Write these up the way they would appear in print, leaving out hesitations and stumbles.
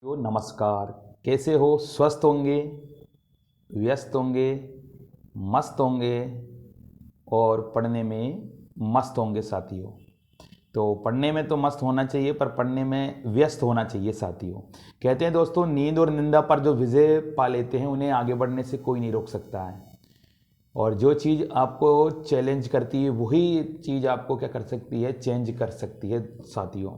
नमस्कार। कैसे हो? स्वस्थ होंगे, व्यस्त होंगे, मस्त होंगे और पढ़ने में मस्त होंगे साथियों। तो पढ़ने में तो मस्त होना चाहिए पर पढ़ने में व्यस्त होना चाहिए साथियों। कहते हैं दोस्तों, नींद और निंदा पर जो विजय पा लेते हैं उन्हें आगे बढ़ने से कोई नहीं रोक सकता है। और जो चीज़ आपको चैलेंज करती है वही चीज़ आपको क्या कर सकती है, चेंज कर सकती है साथियों।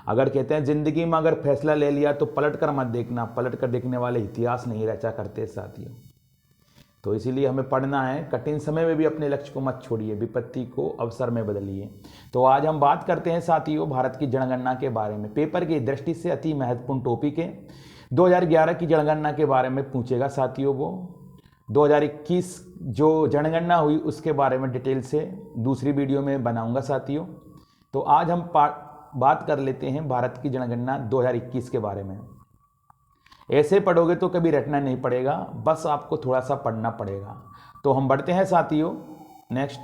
अगर कहते हैं ज़िंदगी में अगर फैसला ले लिया तो पलट कर मत देखना, पलट कर देखने वाले इतिहास नहीं रचा करते साथियों। तो इसीलिए हमें पढ़ना है। कठिन समय में भी अपने लक्ष्य को मत छोड़िए, विपत्ति को अवसर में बदलिए। तो आज हम बात करते हैं साथियों भारत की जनगणना के बारे में। पेपर की दृष्टि से अति महत्वपूर्ण टॉपिक है। 2011 की जनगणना के बारे में पूछेगा साथियों। वो 2021 जो जनगणना हुई उसके बारे में डिटेल से दूसरी वीडियो में बनाऊंगा साथियों। तो आज हम बात कर लेते हैं भारत की जनगणना 2021 के बारे में। ऐसे पढ़ोगे तो कभी रटना नहीं पड़ेगा, बस आपको थोड़ा सा पढ़ना पड़ेगा। तो हम बढ़ते हैं साथियों। नेक्स्ट,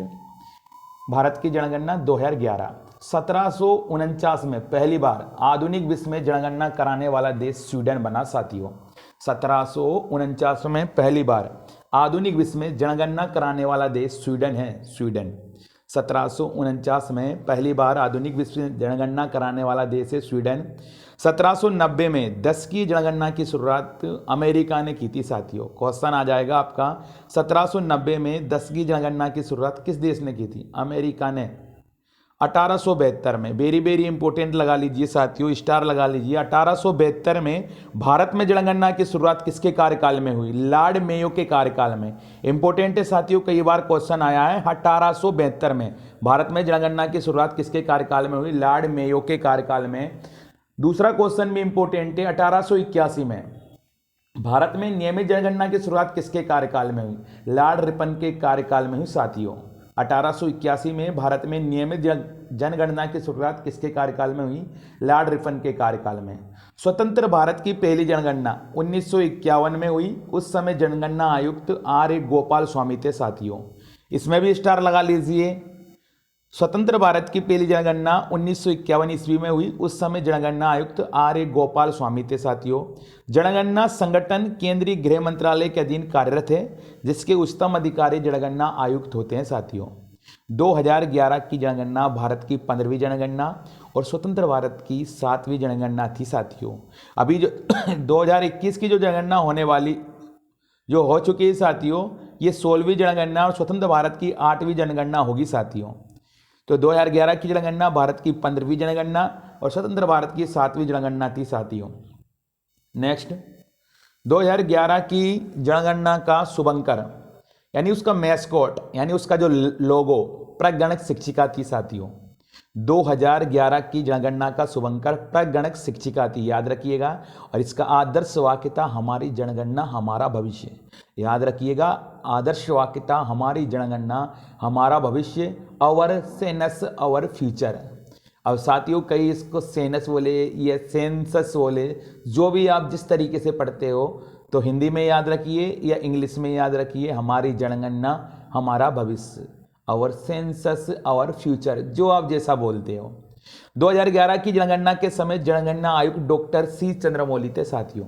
भारत की जनगणना 2011। 1749 में पहली बार आधुनिक विश्व में जनगणना कराने वाला देश स्वीडन बना साथियों। 1749 में पहली बार आधुनिक विश्व में जनगणना कराने वाला देश स्वीडन है। स्वीडन 1749 में पहली बार आधुनिक विश्व में जनगणना कराने वाला देश है स्वीडन। 1790 में 10 की जनगणना की शुरुआत अमेरिका ने की थी साथियों। क्वेश्चन आ जाएगा आपका, 1790 में 10 की जनगणना की शुरुआत किस देश ने की थी? अमेरिका ने। 1872 में, वेरी वेरी इंपॉर्टेंट लगा लीजिए साथियों, स्टार लगा लीजिए। 1872 में भारत में जनगणना की शुरुआत किसके कार्यकाल में हुई? लॉर्ड मेयो के कार्यकाल में। इंपॉर्टेंट है साथियों, कई बार क्वेश्चन आया है। 1872 में भारत में जनगणना की शुरुआत किसके कार्यकाल में हुई? लॉर्ड मेयो के कार्यकाल में। दूसरा क्वेश्चन भी इंपॉर्टेंट है, 1881 में भारत में नियमित जनगणना की शुरुआत किसके कार्यकाल में हुई? लॉर्ड रिपन के कार्यकाल में हुई साथियों। 1881 में भारत में नियमित जनगणना की शुरुआत किसके कार्यकाल में हुई? लॉर्ड रिपन के कार्यकाल में। स्वतंत्र भारत की पहली जनगणना 1951 में हुई। उस समय जनगणना आयुक्त आर ए गोपाल स्वामी थे साथियों। इसमें भी स्टार लगा लीजिए। स्वतंत्र भारत की पहली जनगणना 1951 ईस्वी में हुई। उस समय जनगणना आयुक्त आर ए गोपाल स्वामी थे साथियों। जनगणना संगठन केंद्रीय गृह मंत्रालय के अधीन कार्यरत है, जिसके उच्चतम अधिकारी जनगणना आयुक्त होते हैं साथियों। 2011 की जनगणना भारत की 15वीं जनगणना और स्वतंत्र भारत की 7वीं जनगणना थी साथियों। अभी जो 2021 की जो जनगणना होने वाली जो हो चुकी है साथियों, ये 16वीं जनगणना और स्वतंत्र भारत की 8वीं जनगणना होगी साथियों। तो 2011 की जनगणना भारत की 15वीं जनगणना और स्वतंत्र भारत की 7वीं जनगणना थी साथियों। नेक्स्ट, 2011 की जनगणना का शुभंकर यानी उसका मैस्कॉट यानी उसका जो लोगो प्रगणक शिक्षिका थी साथियों। 2011 की जनगणना का शुभंकर प्रगणक शिक्षिका थी, याद रखिएगा। और इसका आदर्श वाक्य था, हमारी जनगणना हमारा भविष्य। याद रखिएगा, आदर्श वाक्य था, हमारी जनगणना हमारा भविष्य, अवर सेनस अवर फ्यूचर। अब साथियों कई इसको सेनस बोले या सेंसस बोले, जो भी आप जिस तरीके से पढ़ते हो, तो हिंदी में याद रखिए या इंग्लिश में याद रखिए, हमारी जनगणना हमारा भविष्य, आवर सेंसस आवर फ्यूचर, जो आप जैसा बोलते हो। 2011 की जनगणना के समय जनगणना आयुक्त डॉक्टर सी चंद्रमौली थे साथियों।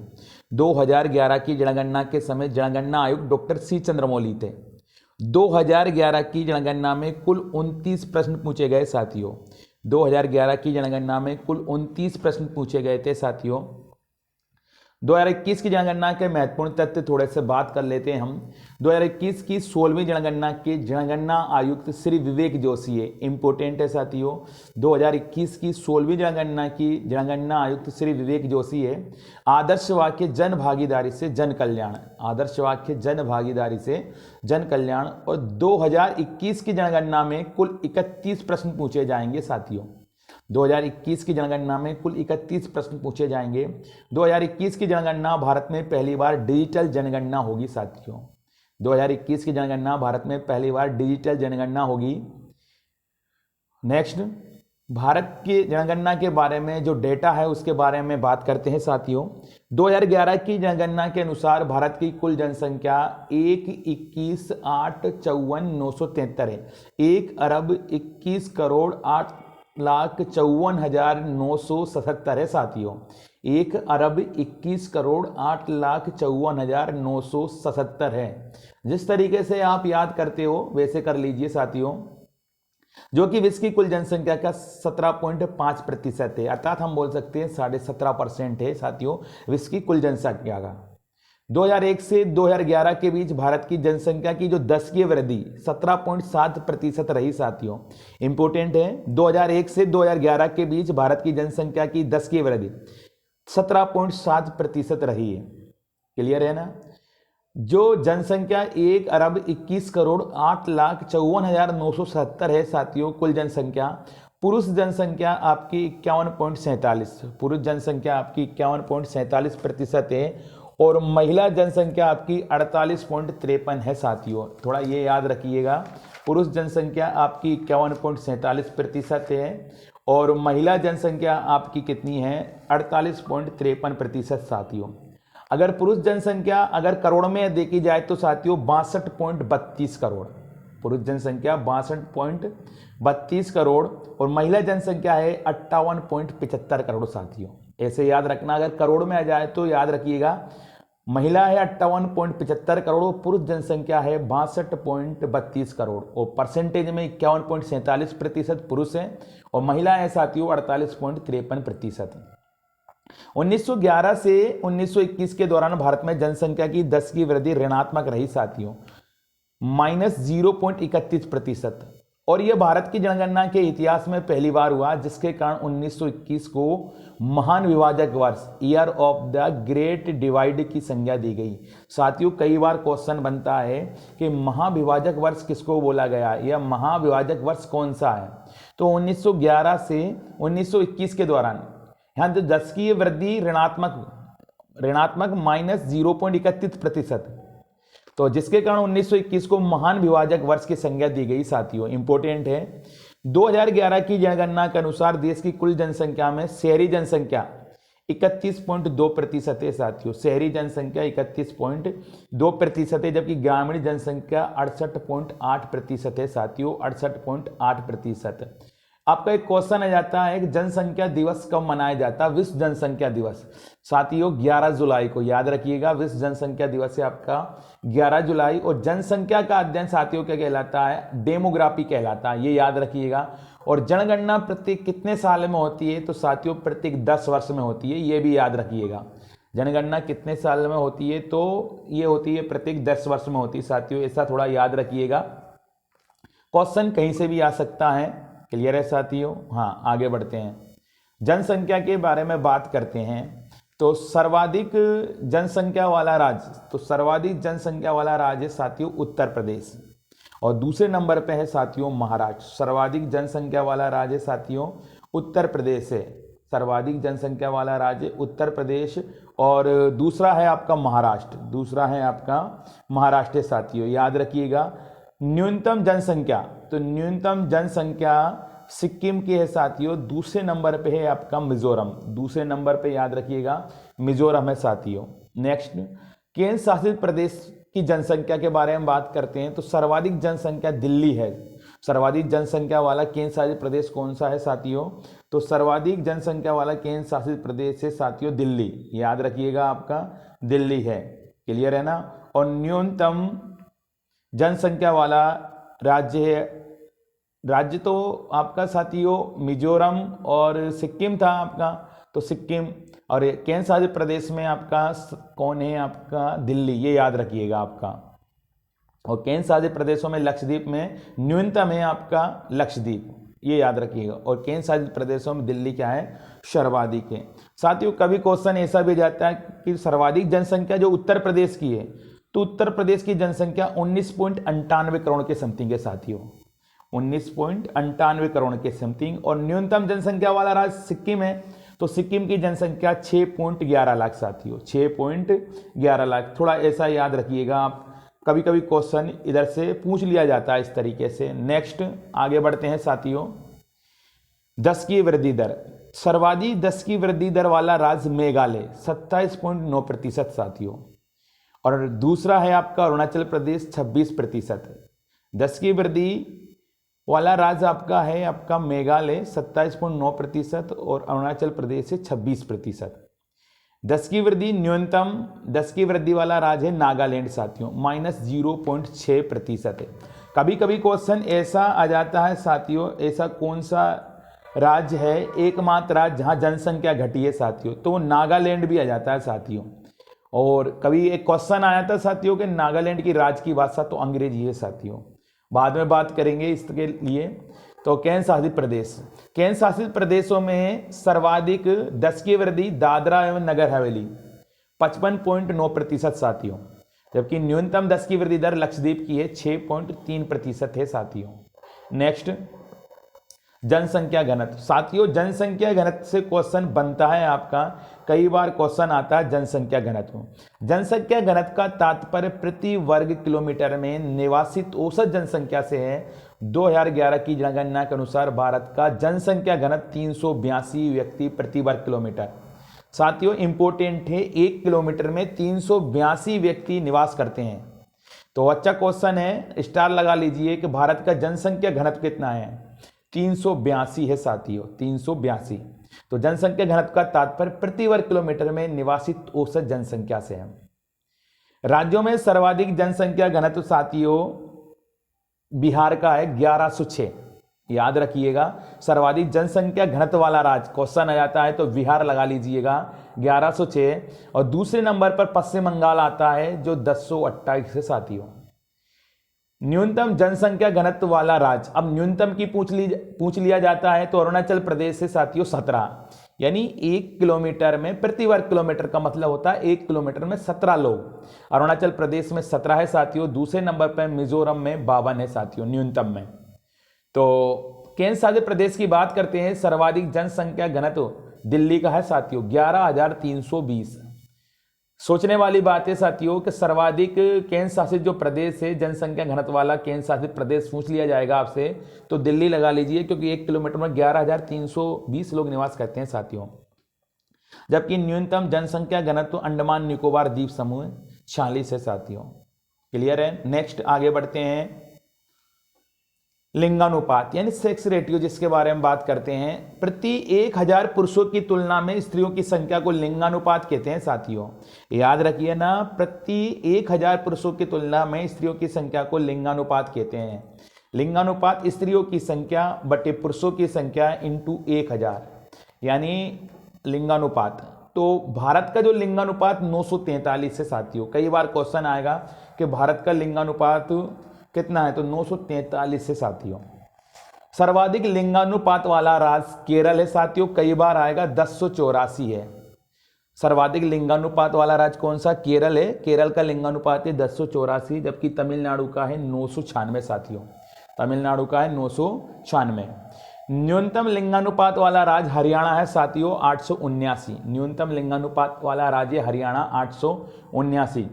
2011 की जनगणना के समय जनगणना आयुक्त डॉक्टर सी चंद्रमौली थे। 2011 की जनगणना में कुल 29 प्रश्न पूछे गए साथियों। 2011 की जनगणना में कुल 29 प्रश्न पूछे गए थे साथियों। 2021 की जनगणना के महत्वपूर्ण तथ्य थोड़े से बात कर लेते हैं हम। 2021 की 16वीं जनगणना के जनगणना आयुक्त श्री विवेक जोशी है। इंपोर्टेंट है साथियों, 2021 की 16वीं जनगणना की जनगणना आयुक्त श्री विवेक जोशी है। आदर्श वाक्य जन भागीदारी से जन कल्याण, आदर्श वाक्य जन भागीदारी से जन कल्याण। और 2021 की जनगणना में कुल 31 प्रश्न पूछे जाएंगे साथियों। 2021 की जनगणना में कुल 31 प्रश्न पूछे जाएंगे। 2021 की जनगणना भारत में पहली बार डिजिटल जनगणना होगी साथियों। 2021 की जनगणना भारत में पहली बार डिजिटल जनगणना होगी। नेक्स्ट, भारत की जनगणना के बारे में जो डेटा है उसके बारे में बात करते हैं साथियों। 2011 की जनगणना के अनुसार भारत की कुल जनसंख्या 1,21,8,54,973 है। 1,21,8,54,977 है साथियों। 1,21,08,54,977 है। जिस तरीके से आप याद करते हो वैसे कर लीजिए साथियों, जो कि विश्व की कुल जनसंख्या का 17.5% है, अर्थात हम बोल सकते हैं 17.5% है साथियों विश्व की कुल जनसंख्या का। 2001 से 2011 के बीच भारत की जनसंख्या की जो दशकीय वृद्धि 17.7% रही साथियों। इंपोर्टेंट है, 2001 से 2011 के बीच भारत की जनसंख्या की दशकीय वृद्धि 17.7% रही है। क्लियर है ना। जो जनसंख्या 1,21,08,54,977 है साथियों कुल जनसंख्या। पुरुष जनसंख्या आपकी 51.47, पुरुष जनसंख्या आपकी 51.47% है और महिला जनसंख्या आपकी 48.53 है साथियों। थोड़ा ये याद रखिएगा, पुरुष जनसंख्या आपकी 51.47% है और महिला जनसंख्या आपकी कितनी है 48.53% साथियों। अगर पुरुष जनसंख्या अगर करोड़ में देखी जाए तो साथियों 62.32 करोड़, पुरुष जनसंख्या 62.32 करोड़ और महिला जनसंख्या है 58.75 करोड़ साथियों। ऐसे याद रखना, अगर करोड़ में आ जाए तो याद रखिएगा महिला है 58.75 करोड़ और पुरुष जनसंख्या है 62.32 करोड़ और परसेंटेज में 51.47% पुरुष है और महिला है साथियों 48.53%। 1911 से 1921 के दौरान भारत में जनसंख्या की 10 की वृद्धि ऋणात्मक रही साथियों, -0.31%। और यह भारत की जनगणना के इतिहास में पहली बार हुआ, जिसके कारण 1921 को महान विभाजक वर्ष year of the great divide की संज्ञा दी गई। साथियों कई बार क्वेश्चन बनता है कि महाविभाजक वर्ष किसको बोला गया, यह महाविभाजक वर्ष कौन सा है। तो 1911 से 1921 के दौरान यहाँ जो 10 की वृद्धि ऋणात्मक -0.31%, तो जिसके कारण 1921 को महान विभाजक वर्ष की संज्ञा दी गई साथियों। इंपोर्टेंट है, 2011 की जनगणना के अनुसार देश की कुल जनसंख्या में शहरी जनसंख्या 31.2% है साथियों। शहरी जनसंख्या 31.2% है, जबकि ग्रामीण जनसंख्या 68.8% है साथियों, 68.8%। आपका एक क्वेश्चन आ जाता है कि जनसंख्या दिवस कब मनाया जाता है। विश्व जनसंख्या दिवस साथियों 11 जुलाई को, याद रखिएगा विश्व जनसंख्या दिवस है आपका 11 जुलाई। और जनसंख्या का अध्ययन साथियों क्या कहलाता है, डेमोग्राफी कहलाता है, ये याद रखिएगा। और जनगणना प्रत्येक कितने साल में होती है, तो साथियों प्रत्येक 10 वर्ष में होती है, ये भी याद रखिएगा। जनगणना कितने साल में होती है, तो ये होती है प्रत्येक 10 वर्ष में होती है साथियों, ऐसा थोड़ा याद रखिएगा, क्वेश्चन कहीं से भी आ सकता है। क्लियर है साथियों। हाँ आगे बढ़ते हैं, जनसंख्या के बारे में बात करते हैं। तो सर्वाधिक जनसंख्या वाला राज्य, तो सर्वाधिक जनसंख्या वाला राज्य साथियों उत्तर प्रदेश और दूसरे नंबर पे है साथियों महाराष्ट्र। सर्वाधिक जनसंख्या वाला राज्य साथियों उत्तर प्रदेश है, सर्वाधिक जनसंख्या वाला राज्य उत्तर प्रदेश और दूसरा है आपका महाराष्ट्र, दूसरा है आपका महाराष्ट्र साथियों, याद रखिएगा। न्यूनतम जनसंख्या, तो न्यूनतम जनसंख्या सिक्किम की है साथियों, दूसरे नंबर पे है आपका मिजोरम, दूसरे नंबर पे याद रखिएगा मिजोरम है साथियों। नेक्स्ट केंद्र शासित प्रदेश की जनसंख्या के बारे में बात करते हैं। तो सर्वाधिक जनसंख्या दिल्ली है, सर्वाधिक जनसंख्या वाला केंद्र शासित प्रदेश कौन सा है साथियों, तो सर्वाधिक जनसंख्या वाला केंद्र शासित प्रदेश है साथियों दिल्ली, याद रखिएगा आपका दिल्ली है। क्लियर है ना। और न्यूनतम जनसंख्या वाला राज्य है, राज्य तो आपका साथियों मिजोरम और सिक्किम था आपका, तो सिक्किम। और केंद्र शासित प्रदेश में आपका कौन है, आपका दिल्ली, ये याद रखिएगा आपका। और केंद्र शासित प्रदेशों में लक्षद्वीप में न्यूनतम है आपका लक्षद्वीप, ये याद रखिएगा। और केंद्र शासित प्रदेशों में दिल्ली क्या है, सर्वाधिक है साथियों। कभी क्वेश्चन ऐसा भी जाता है कि सर्वाधिक जनसंख्या जो उत्तर प्रदेश की है, तो उत्तर प्रदेश की जनसंख्या 19.98 करोड़ के समथिंग है साथियों, 19.98 करोड़ के समथिंग। और न्यूनतम जनसंख्या वाला राज्य सिक्किम है, तो सिक्किम की जनसंख्या 6.11 लाख साथियों, 6.11 लाख। थोड़ा ऐसा याद रखिएगा आप, कभी कभी क्वेश्चन इधर से पूछ लिया जाता है इस तरीके से। नेक्स्ट आगे बढ़ते हैं साथियों, 10 की वृद्धि दर, सर्वाधिक 10 की वृद्धि दर वाला राज्य मेघालय 27.9% साथियों। और दूसरा है आपका अरुणाचल प्रदेश 26%। 10 की वृद्धि वाला राज्य आपका है आपका मेघालय 27.9% और अरुणाचल प्रदेश से 26%। 10 की वृद्धि न्यूनतम 10 की वृद्धि वाला राज्य है नागालैंड साथियों, -0.6% है। कभी कभी क्वेश्चन ऐसा आ जाता है साथियों, ऐसा कौन सा राज्य है, एकमात्र राज्य जहां जनसंख्या घटी है साथियों, तो नागालैंड भी आ जाता है साथियों। और कभी एक क्वेश्चन आया था साथियों कि नागालैंड की राज्य की भाषा तो अंग्रेजी है साथियों, बाद में बात करेंगे इसके लिए। तो केंद्र शासित प्रदेश, केंद्र शासित प्रदेशों में सर्वाधिक 10 की वृद्धि दादरा एवं नगर हवेली 55.9% साथियों, जबकि न्यूनतम 10 की वृद्धि दर लक्षद्वीप की है 6.3% है साथियों। नेक्स्ट, जनसंख्या घनत्व साथियों, जनसंख्या घनत्व से क्वेश्चन बनता है आपका, कई बार क्वेश्चन आता है जनसंख्या घनत्व। जनसंख्या घनत्व का तात्पर्य प्रति वर्ग किलोमीटर में निवासित औसत जनसंख्या से है। 2011 की जनगणना के अनुसार भारत का जनसंख्या घनत्व 382 व्यक्ति प्रति वर्ग किलोमीटर। साथियों इंपोर्टेंट है, 1 किलोमीटर में 382 व्यक्ति निवास करते हैं। तो अच्छा क्वेश्चन है, स्टार लगा लीजिए कि भारत का जनसंख्या घनत्व कितना है, 382 है साथियों, 382। तो जनसंख्या घनत्व का तात्पर्य प्रति वर्ग किलोमीटर में निवासित औसत जनसंख्या से है। राज्यों में सर्वाधिक जनसंख्या घनत्व साथियों बिहार का है 1106, याद रखिएगा, सर्वाधिक जनसंख्या घनत्व वाला राज्य क्वेश्चन आ जाता है तो बिहार लगा लीजिएगा 1106। और दूसरे नंबर पर पश्चिम बंगाल आता है जो 1028 है साथियों। न्यूनतम जनसंख्या घनत्व वाला राज्य, अब न्यूनतम की पूछ लिया जाता है तो अरुणाचल प्रदेश से साथियों 17, यानी 1 किलोमीटर में प्रति वर्ग किलोमीटर का मतलब होता है 1 किलोमीटर में 17 लोग। अरुणाचल प्रदेश में 17 है साथियों। दूसरे नंबर पर मिजोरम में 52 है साथियों न्यूनतम में। तो केंद्र शासित प्रदेश की बात करते हैं, सर्वाधिक जनसंख्या घनत्व दिल्ली का है साथियों 11,320। सोचने वाली बात है साथियों कि सर्वाधिक केंद्र शासित जो प्रदेश है, जनसंख्या घनत्व वाला केंद्र शासित प्रदेश पूछ लिया जाएगा आपसे तो दिल्ली लगा लीजिए, क्योंकि 1 किलोमीटर में 11,320 लोग निवास करते हैं साथियों। जबकि न्यूनतम जनसंख्या घनत्व अंडमान निकोबार द्वीप समूह 46 है साथियों। क्लियर है। नेक्स्ट आगे बढ़ते हैं, लिंगानुपात यानी सेक्स रेटियो जिसके बारे में बात करते हैं। प्रति 1000 पुरुषों की तुलना में स्त्रियों की संख्या को लिंगानुपात कहते हैं साथियों, याद रखिए ना, प्रति 1000 पुरुषों की तुलना में स्त्रियों की संख्या को लिंगानुपात कहते हैं। लिंगानुपात स्त्रियों की संख्या बटे पुरुषों की संख्या इंटू 1000 यानी लिंगानुपात। तो भारत का जो लिंगानुपात 943 है साथियों। कई बार क्वेश्चन आएगा कि भारत का लिंगानुपात कितना है, तो 943 है साथियों। सर्वाधिक लिंगानुपात वाला राज्य केरल है साथियों, कई बार आएगा 1084 है। सर्वाधिक लिंगानुपात वाला राज्य कौन सा, केरल है। केरल का लिंगानुपात है 1084, जबकि तमिलनाडु का है 996 साथियों। तमिलनाडु का है 996। न्यूनतम लिंगानुपात वाला राज्य हरियाणा है साथियों 879। न्यूनतम लिंगानुपात वाला राज्य हरियाणा 879।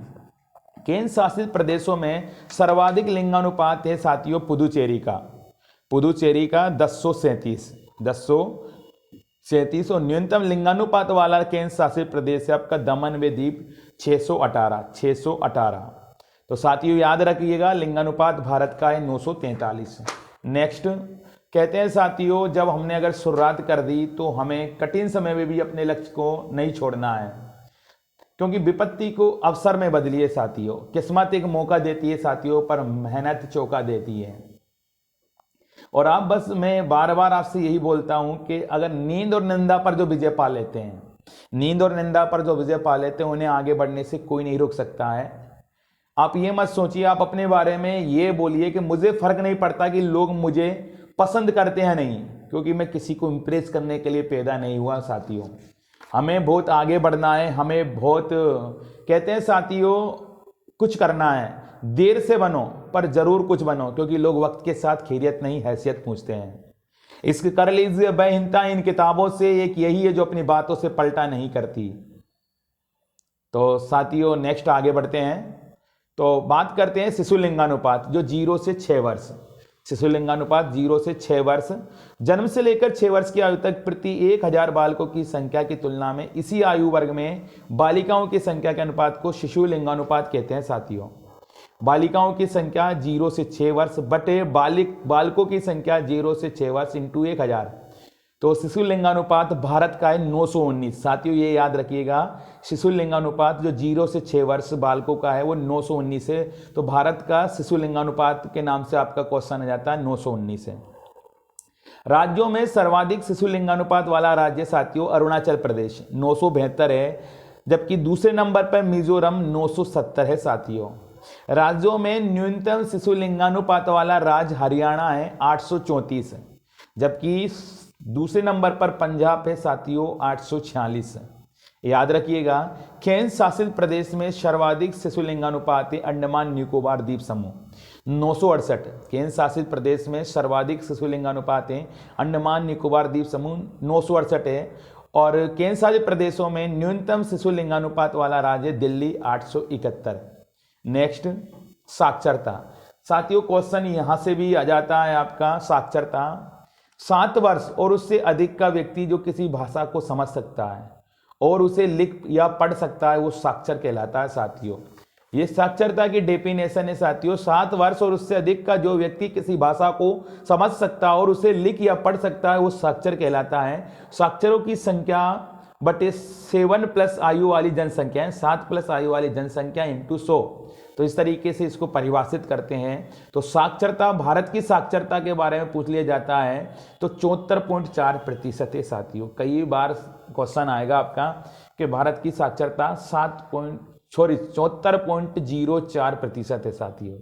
केंद्र शासित प्रदेशों में सर्वाधिक लिंगानुपात है साथियों पुदुचेरी का 1037 और न्यूनतम लिंगानुपात वाला केंद्र शासित प्रदेश है आपका दमन व दीप 618। तो साथियों याद रखिएगा लिंगानुपात भारत का है 943। नेक्स्ट कहते हैं साथियों, जब हमने अगर शुरुआत कर दी तो हमें कठिन समय में भी अपने लक्ष्य को नहीं छोड़ना है, क्योंकि विपत्ति को अवसर में बदलिए साथियों। किस्मत एक मौका देती है साथियों, पर मेहनत चौका देती है। और आप बस मैं बार बार आपसे यही बोलता हूं कि अगर नींद और निंदा पर जो विजय पा लेते हैं, नींद और निंदा पर जो विजय पा लेते हैं, उन्हें आगे बढ़ने से कोई नहीं रोक सकता है। आप ये मत सोचिए, आप अपने बारे में ये बोलिए कि मुझे फर्क नहीं पड़ता कि लोग मुझे पसंद करते हैं नहीं, क्योंकि मैं किसी को इंप्रेस करने के लिए पैदा नहीं हुआ साथियों। हमें बहुत आगे बढ़ना है, हमें बहुत कहते हैं साथियों कुछ करना है। देर से बनो पर जरूर कुछ बनो, क्योंकि लोग वक्त के साथ खैरियत नहीं हैसियत पूछते हैं। इसके कर लीजिए बेहिंता इन किताबों से, एक यही है जो अपनी बातों से पलटा नहीं करती। तो साथियों नेक्स्ट आगे बढ़ते हैं, तो बात करते हैं शिशु लिंगानुपात जो 0 से 6 वर्ष। शिशु लिंगानुपात 0 से 6 वर्ष। जन्म से लेकर 6 वर्ष की आयु तक प्रति 1000 बालकों की संख्या की तुलना में इसी आयु वर्ग में बालिकाओं की संख्या के अनुपात को शिशु लिंगानुपात कहते हैं साथियों। बालिकाओं की संख्या 0 से 6 वर्ष बटे बालकों की संख्या 0 से 6 वर्ष इंटू 1000। तो शिशु लिंगानुपात भारत का है 919। साथियों ये याद रखिएगा, शिशु लिंगानुपात जो 0 से 6 वर्ष बालकों का है वो 919 है। तो भारत का शिशु लिंगानुपात के नाम से आपका क्वेश्चन आ जाता है 919 है। राज्यों में सर्वाधिक शिशु लिंगानुपात वाला राज्य साथियों अरुणाचल प्रदेश 972 है, जबकि दूसरे नंबर पर मिजोरम 970 है साथियों। राज्यों में न्यूनतम शिशु लिंगानुपात वाला राज्य हरियाणा है 834 है, जबकि दूसरे नंबर पर पंजाब है साथियों 846 है। याद रखिएगा, केंद्र शासित प्रदेश में सर्वाधिक शिशु लिंगानुपात है अंडमान निकोबार द्वीप समूह 968। केंद्र शासित प्रदेश में सर्वाधिक शिशु लिंगानुपात है अंडमान निकोबार द्वीप समूह 968 है। और केंद्र शासित प्रदेशों में न्यूनतम शिशु लिंगानुपात वाला राज्य दिल्ली 871। नेक्स्ट, साक्षरता। साथियों क्वेश्चन यहां से भी आ जाता है आपका साक्षरता। 7 वर्ष और उससे अधिक का व्यक्ति जो किसी भाषा को समझ सकता है और उसे लिख या पढ़ सकता है वो साक्षर कहलाता है साथियों। ये साक्षरता की डेफिनेशन है साथियों। 7 वर्ष और उससे अधिक का जो व्यक्ति किसी भाषा को समझ सकता है और उसे लिख या पढ़ सकता है वो साक्षर कहलाता है। साक्षरों की संख्या बटे 7+ आयु वाली जनसंख्या है, 7+ आयु वाली जनसंख्या इंटू 100। तो इस तरीके से इसको परिभाषित करते हैं। तो साक्षरता, भारत की साक्षरता के बारे में पूछ लिया जाता है तो 74.4% है साथियों। कई बार क्वेश्चन आएगा आपका कि भारत की साक्षरता 74.04% है साथियों,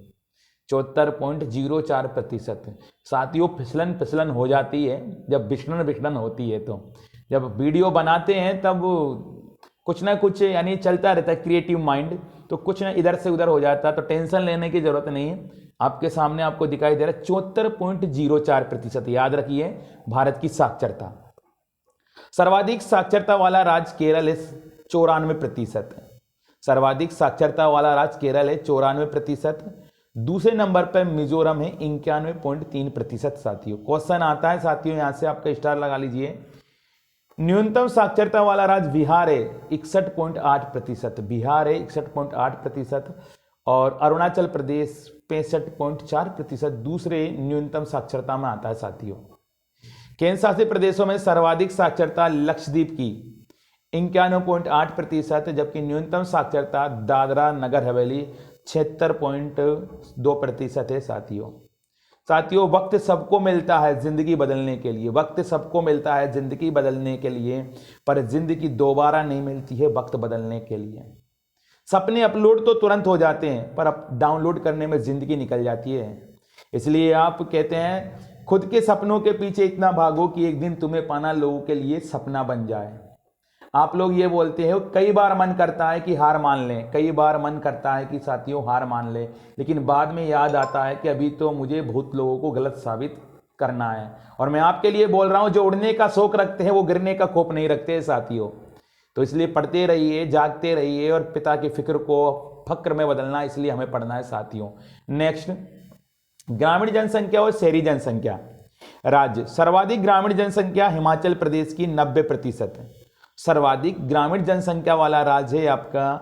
74.04%। साथियों फिसलन हो जाती है जब विचलन होती है। तो जब वीडियो बनाते हैं तब कुछ ना कुछ यानी चलता रहता है क्रिएटिव माइंड, तो कुछ ना इधर से उधर हो जाता है। तो टेंशन लेने की जरूरत नहीं है, आपके सामने आपको दिखाई दे रहा है 74.04%। याद रखिए भारत की साक्षरता। सर्वाधिक साक्षरता वाला राज्य केरल है 94%। सर्वाधिक साक्षरता वाला राज्य केरल है 94%। दूसरे नंबर पर मिजोरम है 91.3% साथियों। क्वेश्चन आता है साथियों, यहां से आपका स्टार लगा लीजिए। न्यूनतम साक्षरता वाला राज्य बिहार है 61.8%। बिहार है 61.8% और अरुणाचल प्रदेश 65.4% दूसरे न्यूनतम साक्षरता में आता है साथियों। केंद्र शासित प्रदेशों में सर्वाधिक साक्षरता लक्षद्वीप की 91.8%, जबकि न्यूनतम साक्षरता दादरा नगर हवेली 76.2% है साथियों। साथियों वक्त सबको मिलता है जिंदगी बदलने के लिए, वक्त सबको मिलता है जिंदगी बदलने के लिए, पर जिंदगी दोबारा नहीं मिलती है वक्त बदलने के लिए। सपने अपलोड तो तुरंत हो जाते हैं पर अब डाउनलोड करने में जिंदगी निकल जाती है। इसलिए आप कहते हैं खुद के सपनों के पीछे इतना भागो कि एक दिन तुम्हें पाना लोगों के लिए सपना बन जाए। आप लोग ये बोलते हो, कई बार मन करता है कि हार मान लें, कई बार मन करता है कि साथियों हार मान लें, लेकिन बाद में याद आता है कि अभी तो मुझे बहुत लोगों को गलत साबित करना है। और मैं आपके लिए बोल रहा हूं, जो उड़ने का शौक रखते हैं वो गिरने का खौफ नहीं रखते साथियों। तो इसलिए पढ़ते रहिए, जागते रहिए और पिता की फिक्र को फक्र में बदलना, इसलिए हमें पढ़ना है साथियों। नेक्स्ट, ग्रामीण जनसंख्या और शहरी जनसंख्या। राज्य सर्वाधिक ग्रामीण जनसंख्या हिमाचल प्रदेश की 90% है। सर्वाधिक ग्रामीण जनसंख्या वाला राज्य है आपका।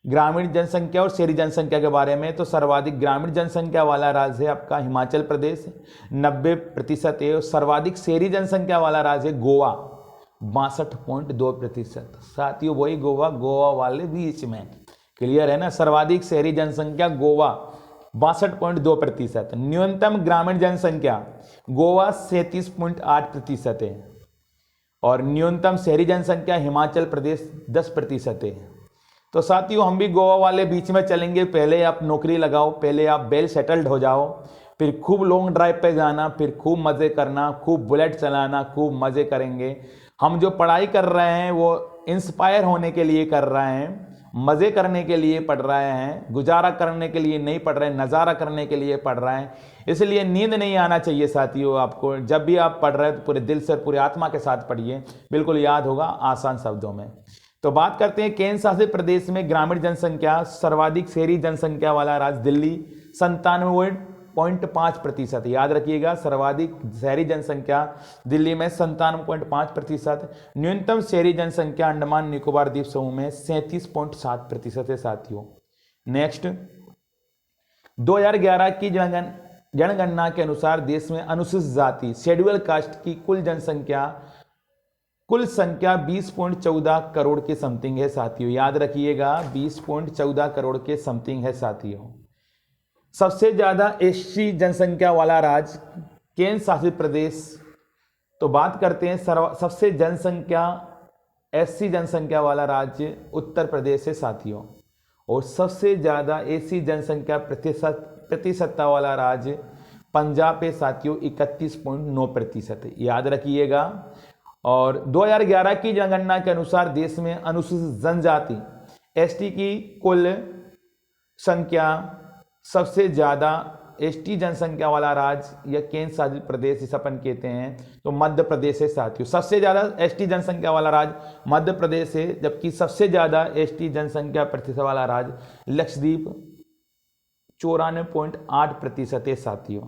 ग्रामीण जनसंख्या और शहरी जनसंख्या के बारे में, तो सर्वाधिक ग्रामीण जनसंख्या वाला राज्य है आपका हिमाचल प्रदेश 90% है। और सर्वाधिक शहरी जनसंख्या वाला राज्य है गोवा 62.2%। साथियों वही गोवा वाले बीच में, क्लियर है ना। सर्वाधिक शहरी जनसंख्या गोवा 62.2%। न्यूनतम ग्रामीण जनसंख्या गोवा 37.8% है और न्यूनतम शहरी जनसंख्या हिमाचल प्रदेश 10% है। तो साथियों हम भी गोवा वाले बीच में चलेंगे। पहले आप नौकरी लगाओ, पहले आप वेल सेटल्ड हो जाओ, फिर खूब लॉन्ग ड्राइव पे जाना, फिर खूब मज़े करना, खूब बुलेट चलाना, खूब मज़े करेंगे। हम जो पढ़ाई कर रहे हैं वो इंस्पायर होने के लिए कर रहे हैं, मज़े करने के लिए पढ़ रहे हैं, गुजारा करने के लिए नहीं पढ़ रहे हैं, नज़ारा करने के लिए पढ़ रहे हैं। इसलिए नींद नहीं आना चाहिए साथियों आपको। जब भी आप पढ़ रहे हैं तो पूरे दिल से पूरी आत्मा के साथ पढ़िए, बिल्कुल याद होगा आसान शब्दों में। तो बात करते हैं केंद्र शासित प्रदेश में ग्रामीण जनसंख्या। सर्वाधिक शहरी जनसंख्या वाला राज्य दिल्ली 97.5%। याद रखिएगा सर्वाधिक शहरी जनसंख्या दिल्ली में 97.5%। न्यूनतम शहरी जनसंख्या अंडमान निकोबार द्वीप समूह में 37.7% है साथियों। नेक्स्ट, 2011 की जनगणना के अनुसार देश में अनुसूचित जाति शेड्यूल कास्ट की कुल जनसंख्या कुल संख्या 20.14 करोड़ के समथिंग है साथियों, याद रखिएगा 20.14 करोड़ के समथिंग है साथियों। सबसे ज्यादा एससी जनसंख्या वाला राज्य केंद्र शासित प्रदेश, तो बात करते हैं सबसे जनसंख्या एससी जनसंख्या वाला राज्य उत्तर प्रदेश है साथियों, और सबसे ज्यादा एससी जनसंख्या प्रतिशतता वाला राज्य पंजाब है साथियों, 31.9% याद रखिएगा। और 2011 की जनगणना के अनुसार देश में अनुसूचित जनजाति एसटी की कुल संख्या सबसे ज्यादा एसटी जनसंख्या वाला राज्य या केंद्र शासित प्रदेश जिसे अपन कहते हैं तो मध्य प्रदेश है साथियों। सबसे ज्यादा एसटी जनसंख्या वाला राज्य मध्य प्रदेश है, जबकि सबसे ज्यादा एसटी जनसंख्या प्रतिशत वाला राज्य लक्षद्वीप 94.8% है साथियों।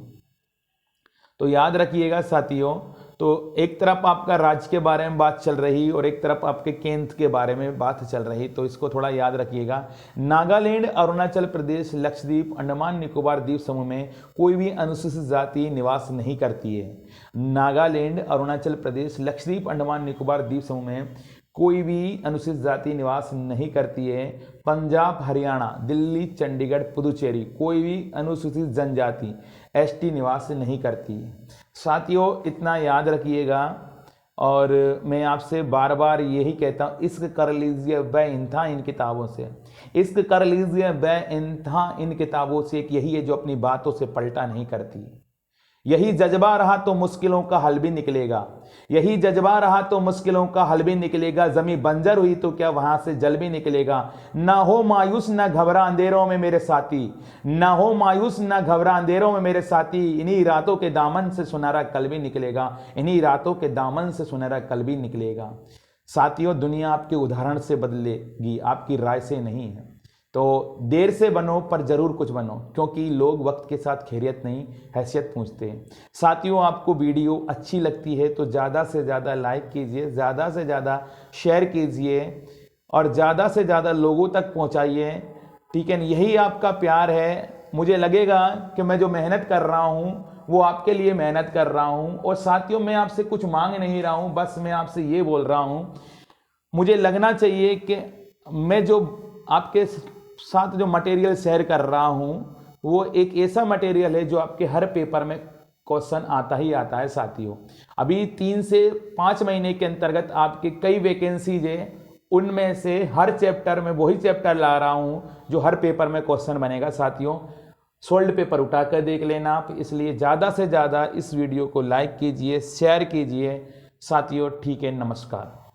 तो याद रखिएगा साथियों, तो एक तरफ आपका राज्य के बारे में बात चल रही और एक तरफ आपके केंद्र के बारे में बात चल रही, तो इसको थोड़ा याद रखिएगा। नागालैंड, अरुणाचल प्रदेश, लक्षद्वीप, अंडमान निकोबार द्वीप समूह में कोई भी अनुसूचित जाति निवास नहीं करती है। नागालैंड, अरुणाचल प्रदेश, लक्षद्वीप, अंडमान निकोबार द्वीप समूह में कोई भी अनुसूचित जाति निवास नहीं करती है। पंजाब, हरियाणा, दिल्ली, चंडीगढ़, पुदुचेरी कोई भी अनुसूचित जनजाति एसटी निवास नहीं करती है साथियों, इतना याद रखिएगा। और मैं आपसे बार बार यही कहता हूँ, इश्क कर लीजिए बेइंतहा इन किताबों से, इश्क कर लीजिए बेइंतहा इन किताबों से। एक यही है जो अपनी बातों से पलटा नहीं करती। यही जज्बा रहा तो मुश्किलों का हल भी निकलेगा, यही जज्बा रहा तो मुश्किलों का हल भी निकलेगा। जमीन बंजर हुई तो क्या वहां से जल भी निकलेगा। ना हो मायूस ना घबरा अंधेरों में मेरे साथी, ना हो मायूस ना घबरा अंधेरों में मेरे साथी। इन्हीं रातों के दामन से सुनहरा कल भी निकलेगा, इन्हीं रातों के दामन से सुनहरा कल भी निकलेगा। साथियों, दुनिया आपके उदाहरण से बदलेगी, आपकी राय से नहीं है। तो देर से बनो पर जरूर कुछ बनो, क्योंकि लोग वक्त के साथ खैरियत नहीं हैसियत पूछते हैं। साथियों, आपको वीडियो अच्छी लगती है तो ज़्यादा से ज़्यादा लाइक कीजिए, ज़्यादा से ज़्यादा शेयर कीजिए और ज़्यादा से ज़्यादा लोगों तक पहुंचाइए, ठीक है। यही आपका प्यार है। मुझे लगेगा कि मैं जो मेहनत कर रहा हूँ वो आपके लिए मेहनत कर रहा हूँ। और साथियों, मैं आपसे कुछ मांग नहीं रहा हूँ, बस मैं आपसे ये बोल रहा हूँ, मुझे लगना चाहिए कि मैं जो आपके साथ जो मटेरियल शेयर कर रहा हूं वो एक ऐसा मटेरियल है जो आपके हर पेपर में क्वेश्चन आता ही आता है साथियों। अभी 3 से 5 महीने के अंतर्गत आपके कई वैकेंसीज है, उनमें से हर चैप्टर में वही चैप्टर ला रहा हूं जो हर पेपर में क्वेश्चन बनेगा साथियों। सोल्ड पेपर उठाकर देख लेना आप। इसलिए ज़्यादा से ज़्यादा इस वीडियो को लाइक कीजिए, शेयर कीजिए साथियों। ठीक है, नमस्कार।